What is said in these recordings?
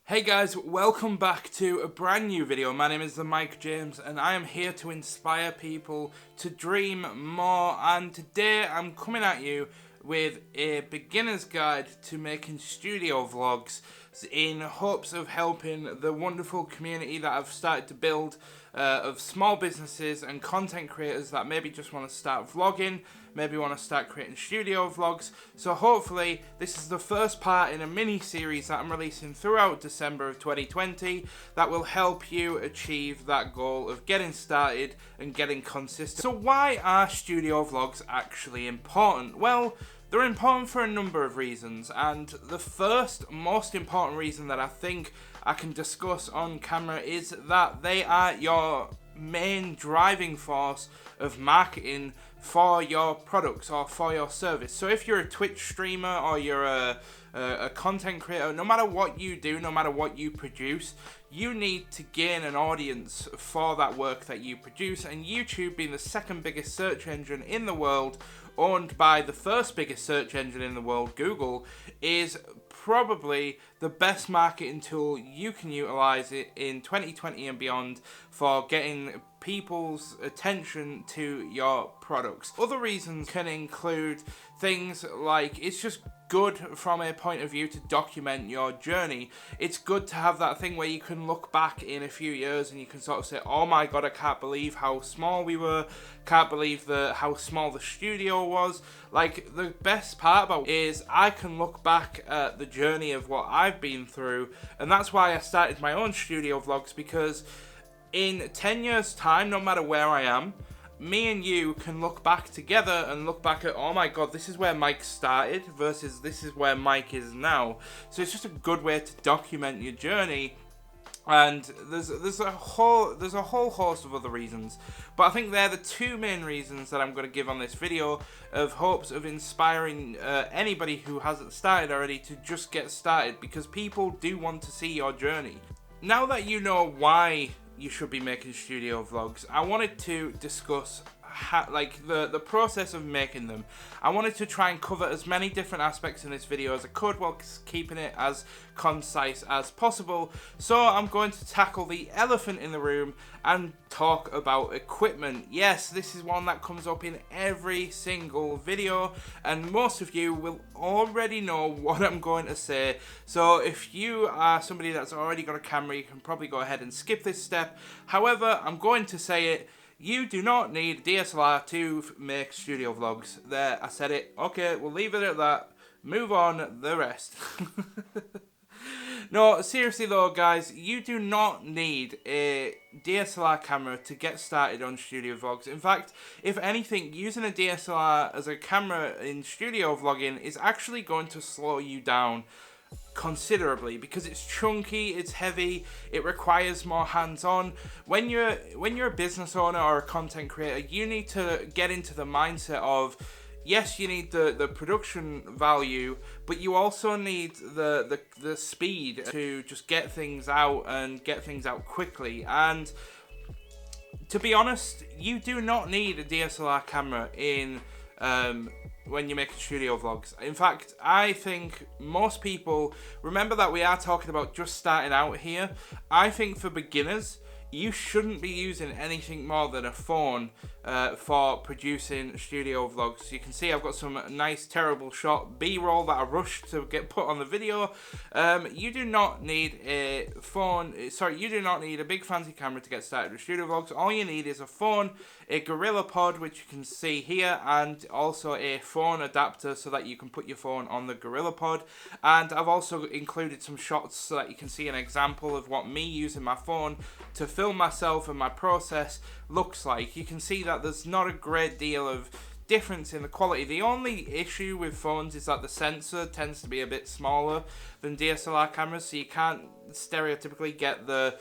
Hey guys, welcome back to a brand new video. My name is the Mike James and I am here to inspire people to dream more, and today I'm coming at you with a beginner's guide to making studio vlogs in hopes of helping the wonderful community that I've started to build of small businesses and content creators that maybe just want to start vlogging, maybe want to start creating studio vlogs. So hopefully this is the first part in a mini series that I'm releasing throughout December of 2020 that will help you achieve that goal of getting started and getting consistent. So why are studio vlogs actually important? Well, they're important for a number of reasons, and the first most important reason that I think I can discuss on camera is that they are your main driving force of marketing for your products or for your service. So if you're a Twitch streamer or you're a content creator, no matter what you do, no matter what you produce, you need to gain an audience for that work that you produce, and YouTube, being the second biggest search engine in the world, owned by the first biggest search engine in the world, Google, is probably the best marketing tool you can utilize it in 2020 and beyond for getting people's attention to your products. Other reasons can include things like it's just good from a point of view to document your journey. It's good to have that thing where you can look back in a few years and you can sort of say, oh my god, I can't believe how small we were, can't believe how small the studio was. Like, the best part about it is I can look back at the journey of what I've been through, and that's why I started my own studio vlogs, because in 10 years time, no matter where I am, me and you can look back together and look back at, oh my god, this is where Mike started versus this is where Mike is now. So it's just a good way to document your journey. And there's a whole host of other reasons, but I think they're the two main reasons that I'm going to give on this video, of hopes of inspiring anybody who hasn't started already to just get started, because people do want to see your journey. Now that you know why you should be making studio vlogs, I wanted to discuss the process of making them. I wanted to try and cover as many different aspects in this video as I could while keeping it as concise as possible. So I'm going to tackle the elephant in the room and talk about equipment. Yes, this is one that comes up in every single video, and most of you will already know what I'm going to say. So if you are somebody that's already got a camera, you can probably go ahead and skip this step. However, I'm going to say it. You do not need DSLR to make studio vlogs. There, I said it. Okay, we'll leave it at that. Move on, the rest. No, seriously though, guys, you do not need a DSLR camera to get started on studio vlogs. In fact, if anything, using a DSLR as a camera in studio vlogging is actually going to slow you down considerably, because it's chunky, it's heavy, it requires more hands-on. When you're a business owner or a content creator, you need to get into the mindset of, yes, you need the production value, but you also need the speed to just get things out and get things out quickly. And to be honest, you do not need a DSLR camera in when you're making studio vlogs. In fact, I think most people, remember that we are talking about just starting out here. I think for beginners, you shouldn't be using anything more than a phone for producing studio vlogs. You can see I've got some nice terrible shot B-roll that I rushed to get put on the video. You do not need a phone, you do not need a big fancy camera to get started with studio vlogs. All you need is a phone, a GorillaPod, which you can see here, and also a phone adapter so that you can put your phone on the GorillaPod. And I've also included some shots so that you can see an example of what me using my phone to film myself and my process looks like. You can see that there's not a great deal of difference in the quality. The only issue with phones is that the sensor tends to be a bit smaller than DSLR cameras, so you can't stereotypically get the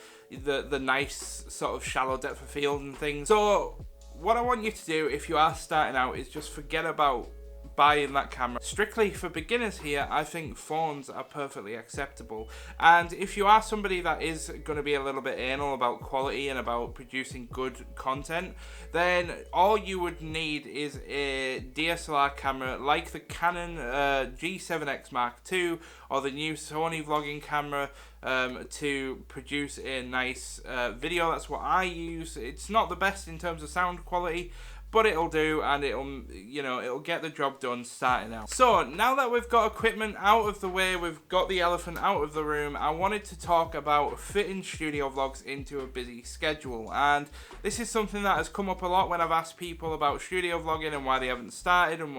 nice sort of shallow depth of field and things. So what I want you to do if you are starting out is just forget about buying that camera. Strictly for beginners here, I think phones are perfectly acceptable. And if you are somebody that is going to be a little bit anal about quality and about producing good content, then all you would need is a DSLR camera like the Canon G7X Mark II or the new Sony vlogging camera to produce a nice video. That's what I use. It's not the best in terms of sound quality, but it'll do, and it'll get the job done starting out. So now that we've got equipment out of the way, we've got the elephant out of the room, I wanted to talk about fitting studio vlogs into a busy schedule. And this is something that has come up a lot when I've asked people about studio vlogging and why they haven't started and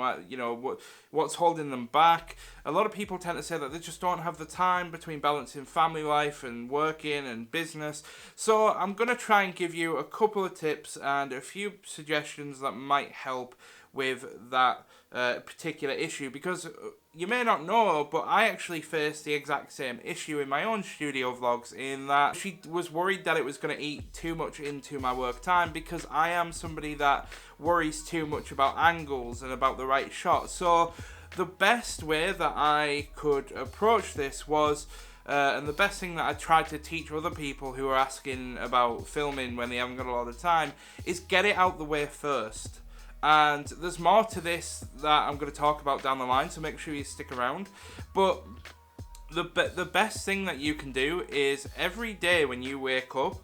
what's holding them back. A lot of people tend to say that they just don't have the time between balancing family life and working and business. So I'm going to try and give you a couple of tips and a few suggestions that might help with that particular issue, because you may not know, but I actually faced the exact same issue in my own studio vlogs, in that she was worried that it was going to eat too much into my work time, because I am somebody that worries too much about angles and about the right shot. So the best way that I could approach this was, and the best thing that I tried to teach other people who are asking about filming when they haven't got a lot of time, is get it out the way first. And there's more to this that I'm going to talk about down the line, so make sure you stick around. But the best thing that you can do is every day when you wake up,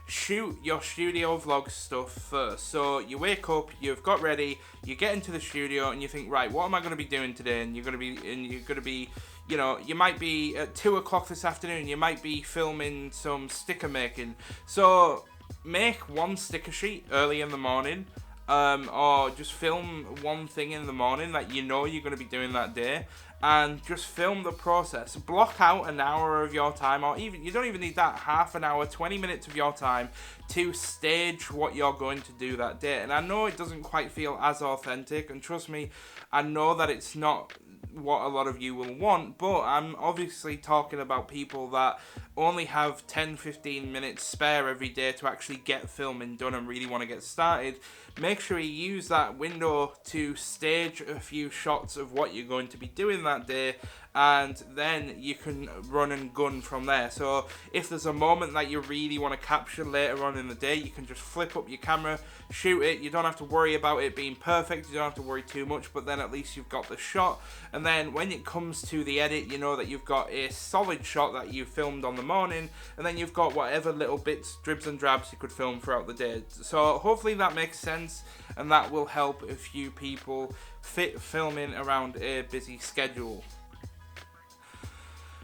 shoot your studio vlog stuff first. So you wake up, you've got ready, you get into the studio, and you think, right, what am I going to be doing today? And you're going to be, you might be at 2 o'clock this afternoon, you might be filming some sticker making. So make one sticker sheet early in the morning, or just film one thing in the morning that you're going to be doing that day, and just film the process. Block out an hour of your time, or even, you don't even need that, half an hour, 20 minutes of your time to stage what you're going to do that day. And I know it doesn't quite feel as authentic, and trust me, I know that it's not what a lot of you will want, but I'm obviously talking about people that only have 10-15 minutes spare every day to actually get filming done and really want to get started. Make sure you use that window to stage a few shots of what you're going to be doing that day, and then you can run and gun from there. So if there's a moment that you really want to capture later on in the day, you can just flip up your camera, shoot it. You don't have to worry about it being perfect, you don't have to worry too much, but then at least you've got the shot. And then when it comes to the edit, you know that you've got a solid shot that you filmed on the morning, and then you've got whatever little bits, dribs and drabs you could film throughout the day. So hopefully that makes sense, and that will help a few people fit filming around a busy schedule.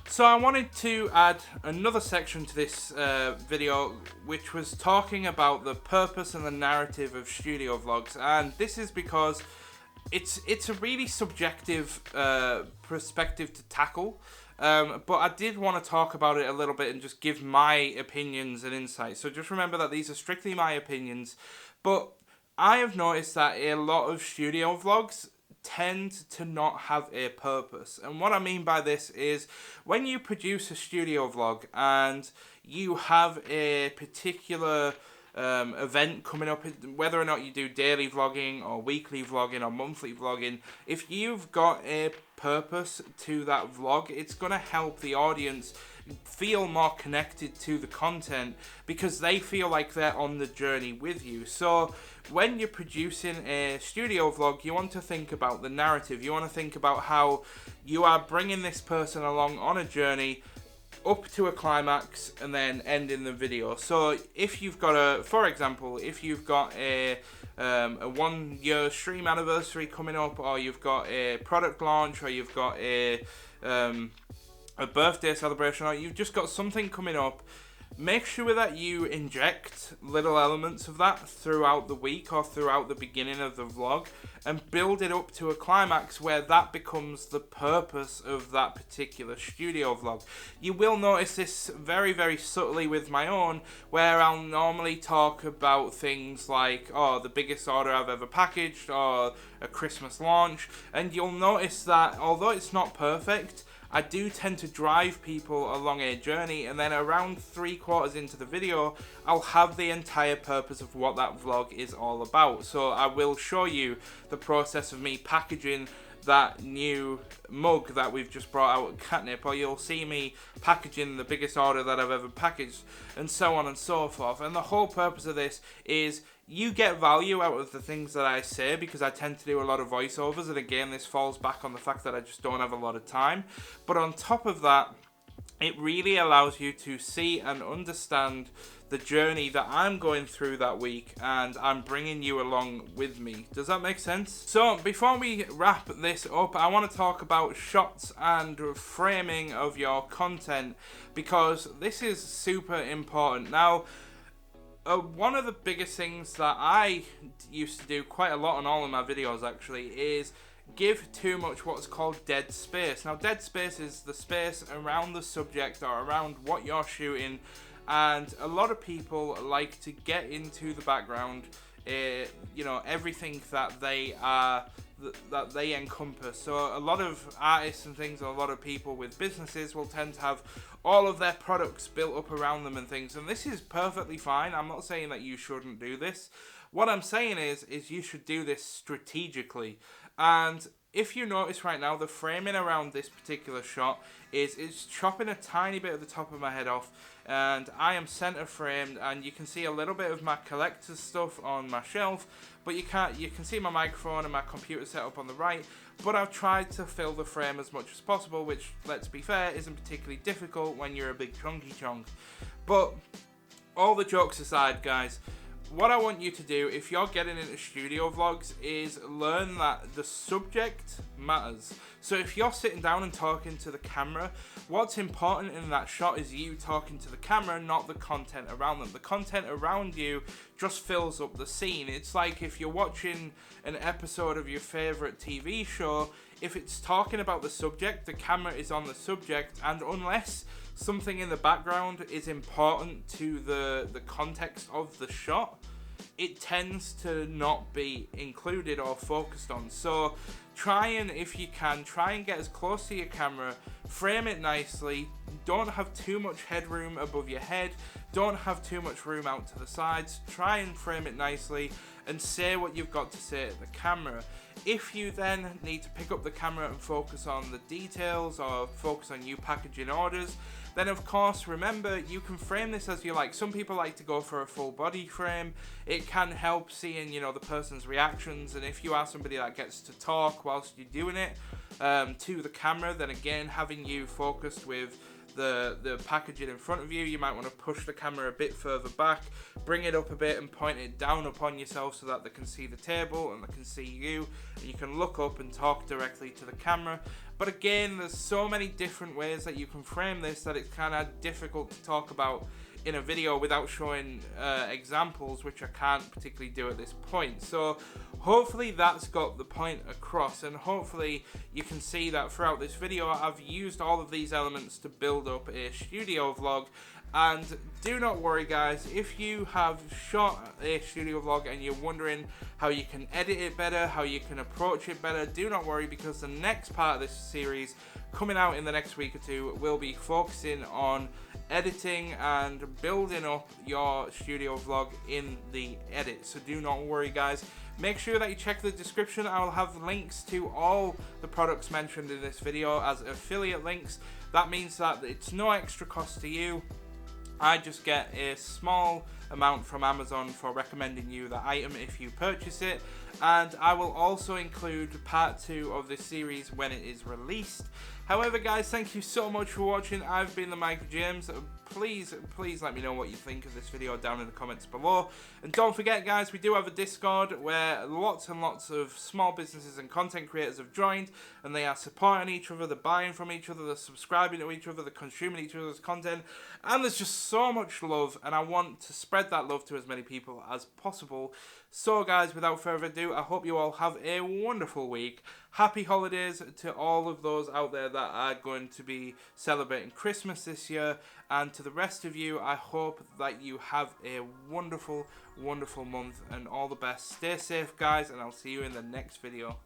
So I wanted to add another section to this video, which was talking about the purpose and the narrative of studio vlogs. And this is because it's a really subjective perspective to tackle, but I did want to talk about it a little bit and just give my opinions and insights. So just remember that these are strictly my opinions, but I have noticed that a lot of studio vlogs tend to not have a purpose. And what I mean by this is, when you produce a studio vlog and you have a particular event coming up, whether or not you do daily vlogging or weekly vlogging or monthly vlogging, if you've got a purpose to that vlog, it's going to help the audience feel more connected to the content, because they feel like they're on the journey with you. So when you're producing a studio vlog, you want to think about the narrative. You want to think about how you are bringing this person along on a journey up to a climax and then ending the video. So if you've got for example, if you've got a 1-year stream anniversary coming up, or you've got a product launch, or you've got a birthday celebration, or you've just got something coming up, make sure that you inject little elements of that throughout the week or throughout the beginning of the vlog, and build it up to a climax where that becomes the purpose of that particular studio vlog. You will notice this very, very subtly with my own, where I'll normally talk about things like, the biggest order I've ever packaged, or a Christmas launch, and you'll notice that although it's not perfect, I do tend to drive people along a journey, and then around 3/4 into the video, I'll have the entire purpose of what that vlog is all about. So I will show you the process of me packaging that new mug that we've just brought out at Catnip, or you'll see me packaging the biggest order that I've ever packaged, and so on and so forth. And the whole purpose of this is you get value out of the things that I say, because I tend to do a lot of voiceovers, and again, this falls back on the fact that I just don't have a lot of time. But on top of that, it really allows you to see and understand the journey that I'm going through that week, and I'm bringing you along with me. Does that make sense? So before we wrap this up, I want to talk about shots and framing of your content, because this is super important. Now, one of the biggest things that I used to do quite a lot on all of my videos actually is give too much what's called dead space. Now, dead space is the space around the subject or around what you're shooting, and a lot of people like to get into the background, you know, everything that they are, that they encompass. So a lot of artists and things, and a lot of people with businesses will tend to have all of their products built up around them and things, and this is perfectly fine. I'm not saying that you shouldn't do this. What I'm saying is you should do this strategically. And if you notice right now, the framing around this particular shot is it's chopping a tiny bit of the top of my head off, and I am center framed, and you can see a little bit of my collector's stuff on my shelf, but you can see my microphone and my computer set up on the right. But I've tried to fill the frame as much as possible, which, let's be fair, isn't particularly difficult when you're a big chunky chunk. But all the jokes aside, guys, what I want you to do if you're getting into studio vlogs is learn that the subject matters. So if you're sitting down and talking to the camera, what's important in that shot is you talking to the camera, not the content around them. The content around you just fills up the scene. It's like if you're watching an episode of your favorite TV show, if it's talking about the subject, the camera is on the subject, and unless something in the background is important to the context of the shot, it tends to not be included or focused on. So try and, if you can, try and get as close to your camera, frame it nicely, don't have too much headroom above your head, don't have too much room out to the sides, try and frame it nicely and say what you've got to say to the camera. If you then need to pick up the camera and focus on the details or focus on you packaging orders, then of course remember you can frame this as you like. Some people like to go for a full body frame. It can help seeing, you know, the person's reactions, and if you are somebody that gets to talk whilst you're doing it to the camera, then again, having you focused with the packaging in front of you, you might want to push the camera a bit further back, bring it up a bit and point it down upon yourself so that they can see the table and they can see you, and you can look up and talk directly to the camera. But again, there's so many different ways that you can frame this that it's kind of difficult to talk about in a video without showing examples, which I can't particularly do at this point. So hopefully that's got the point across, and hopefully you can see that throughout this video I've used all of these elements to build up a studio vlog. And do not worry guys, if you have shot a studio vlog and you're wondering how you can edit it better, how you can approach it better, do not worry, because the next part of this series coming out in the next week or two will be focusing on editing and building up your studio vlog in the edit. So do not worry guys, make sure that you check the description. I will have links to all the products mentioned in this video as affiliate links. That means that it's no extra cost to you. I just get a small amount from Amazon for recommending you the item if you purchase it, and I will also include part 2 of this series when it is released. However guys, thank you so much for watching. I've been the Mike James. Please let me know what you think of this video down in the comments below. And don't forget guys, we do have a Discord where lots and lots of small businesses and content creators have joined, and they are supporting each other, they're buying from each other, they're subscribing to each other, they're consuming each other's content, and there's just so much love, and I want to spread that love to as many people as possible. So guys, without further ado, I hope you all have a wonderful week. Happy holidays to all of those out there that are going to be celebrating Christmas this year, and to the rest of you, I hope that you have a wonderful, wonderful month, and all the best. Stay safe guys, and I'll see you in the next video.